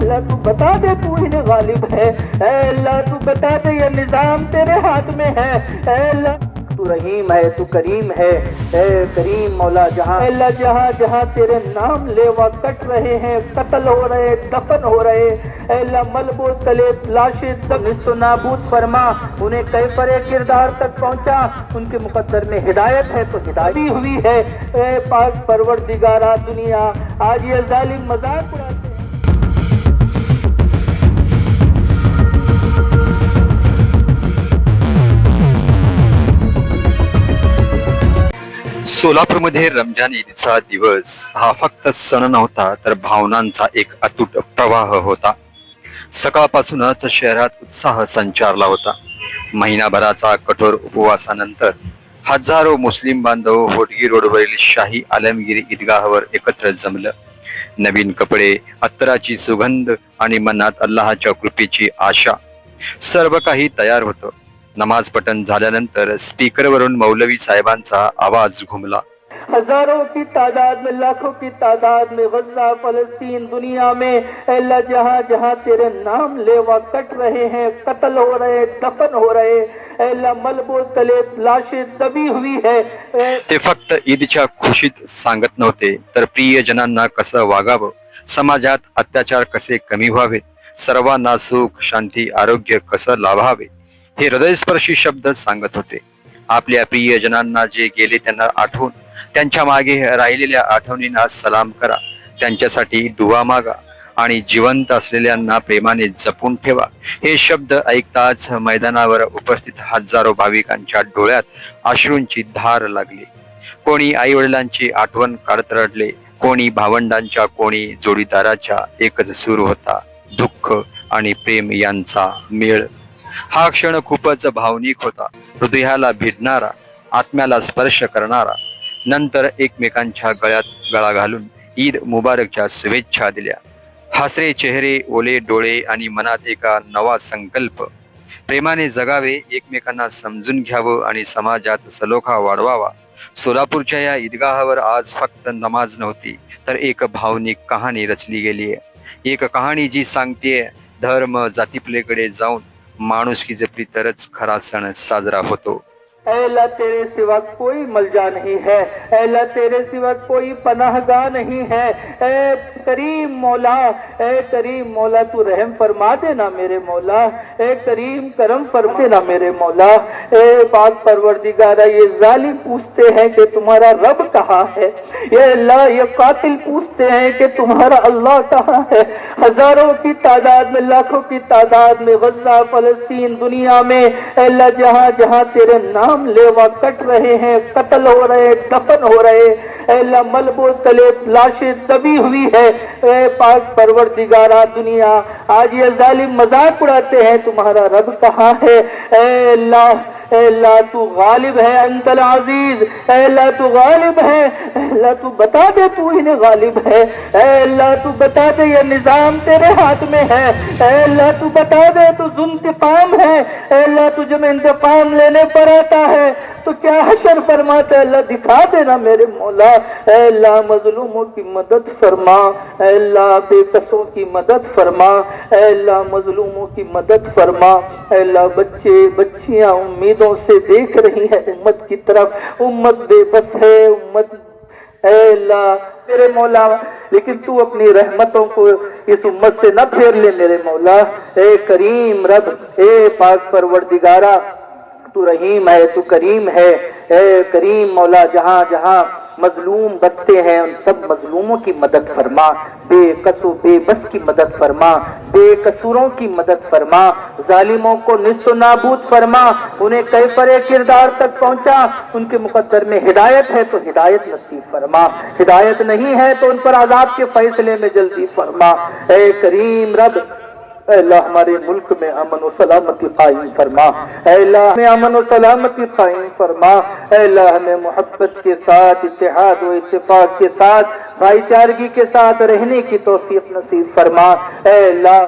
अल्लाह तू बता दे तू इन्हें गालिब है। ऐ अल्लाह तू बता दे ये निजाम तेरे हाथ में है। ऐ अल्लाह तू रहीम है, तू करीम है। ऐ करीम मौला जहां अल्लाह जहां जहां तेरे नाम लेवा कट रहे हैं, कत्ल हो रहे, दफन हो रहे, अल्लाह मलबो तले लाशें तक निस्तो नाबूद फरमा, उन्हें कैफरे किरदार तक पहुंचा, उनके मुकद्दर में हिदायत है तो हिदायत भी हुई है। ऐ पाक परवरदिगारा दुनिया आज ये जालिम मजाक उड़ाते हैं। सोलापूरमध्ये रमजान ईदचा दिवस हा फक्त सण नव्हता तर भावनांचा एक अतूट प्रवाह होता। सकाळपासूनच शहरात उत्साह संचारला होता। महिनाभराचा कठोर उपवासानंतर हजारो मुस्लिम बांधव होटगी रोडवरील शाही आलमगीर ईदगाहवर एकत्र जमलं। नवीन कपडे, अत्तराची सुगंध आणि मनात अल्लाहच्या कृपेची आशा, सर्व काही तयार होतं। नमाज पठण झाल्यानंतर स्पीकरवरून मौलवी साहेबांचा आवाज घुमला। हजारों की तादाद में, लाखों की तादाद में गजा, फलस्तीन, दुनिया में अल्लाह जहां जहां तेरे नाम लेवा कट रहे हैं, कत्ल हो रहे, दफन हो रहे, अल्लाह मलबो तले लाशें दबी हुई है। ते फक्त ईदच्या खुशीत सांगत नव्हते तर प्रियजनांना कसं वागावं, समाजात अत्याचार कसे कमी व्हावेत, सर्वांना सुख, शांती, आरोग्य कसं लाभावे हे हृदयस्पर्शी शब्द सांगत होते। आपल्या प्रियजनांना जे गेले त्यांना आठवून, त्यांच्या मागे राहिलेल्या आठवणींना सलाम करा, त्यांच्यासाठी दुआ मागा आणि जिवंत असलेल्यांना प्रेमाने जपून ठेवा हे शब्द ऐकताच मैदानावर उपस्थित हजारो भाविकांच्या डोळ्यात अश्रूंची धार लागली। कोणी आई वडिलांची आठवण काढत रडले, कोणी भावंडांच्या, कोणी जोडीदाराच्या। एकच सूर होता, दुःख आणि प्रेम यांचा मेळ। हा क्षण खूपच भावनिक होता, हृदयाला भिडणारा, आत्म्याला स्पर्श करणारा। नंतर एकमेकांच्या गळ्यात गळा घालून ईद मुबारकच्या शुभेच्छा दिल्या। हसरे चेहरे, ओले डोळे आणि मनात एका नवा संकल्प, प्रेमाने जगावे, एकमेकांना समजून घ्यावं आणि समाजात सलोखा वाढवावा। सोलापूरच्या या ईदगाहावर आज फक्त नमाज नव्हती तर एक भावनिक कहाणी रचली गेली आहे। एक कहाणी जी सांगते धर्म जातीपलीकडे जाऊन माणुसकी जपली तरच खरा सण साजरा होतो। अल्लाह तेरे सिवा कोई मलजा नहीं है, अल्लाह तेरे सिवा कोई पनाहगाह नहीं है। ऐ करीम मौला, ऐ करीम मौला तू रहम फरमा देना मेरे मौला, ऐ करीम करम फरमा देना मेरे मौला। ऐ पाक परवरदिगारा ये जालिम पूछते हैं कि तुम्हारा रब कहाँ है, ये अल्लाह ये कातिल पूछते हैं कि तुम्हारा अल्लाह कहाँ है। हजारों की तादाद में, लाखों की तादाद में गजा, फलस्तीन, दुनिया में अल्लाह जहां जहां तेरे नाम लेवा कट रहे हैं, कत्ल हो रहे, दफन हो रहे, अल्लाह मलबो तले लाशें दबी हुई है। ऐ पाक परवरदिगारा दुनिया आज ये जालिम मजाक उड़ाते हैं तुम्हारा रब कहाँ है। ऐ अल्लाह तू गालिब है, अंतल अजीज, अल्लाह तू गालिब है, अल्लाह तू बता दे तू इन्हें गालिब है। अल्लाह तू बता दे ये निजाम तेरे हाथ में है। अल्लाह तू बता दे तू जुल्म है। अल्लाह तू जब इंतकाम लेने पर आता है तो क्या हशर फरमाता है, अल्लाह दिखा देना मेरे मौला। अल्लाह मजलूमों की मदद फरमा, अल्लाह बेकसों की मदद फरमा, अल्लाह मजलूमों की मदद फरमा। अल्लाह बच्चे बच्चियां उम्मीदों से देख रही है उम्मत की तरफ, उम्मत बेबस है, उम्मत अल्लाह मेरे मौला, लेकिन तू अपनी रहमतों को इस उम्मत से न फेर ले मेरे मौला। ए करीम रब, ए पाक परवरदिगारा तू रहीम है, तू करीम है। ए करीम मौला जहां जहां मजलूम बसते हैं उन सब मजलूमों की मदद फरमा, बेकसो बेबस की मदद फरमा, बेकसूरों की मदद फरमा, जालिमों को निस्तो नाबूद फरमा, उन्हें कैफरे किरदार तक पहुंचा, उनके मुकद्दर में हिदायत है तो हिदायत नसीब फरमा, हिदायत नहीं है तो उन पर अजाब के फैसले में जल्दी फरमा। ए करीम रब, अल्लाह हमारे मुल्क में अमन और सलामती कायम फरमा, अल्लाह हमें अमन और सलामती कायम फरमा, अल्लाह हमें मोहब्बत के साथ, इत्तेहाद व इत्तेफाक के साथ, भाईचारगी के साथ रहने की तौफीक नसीब फरमा। अल्लाह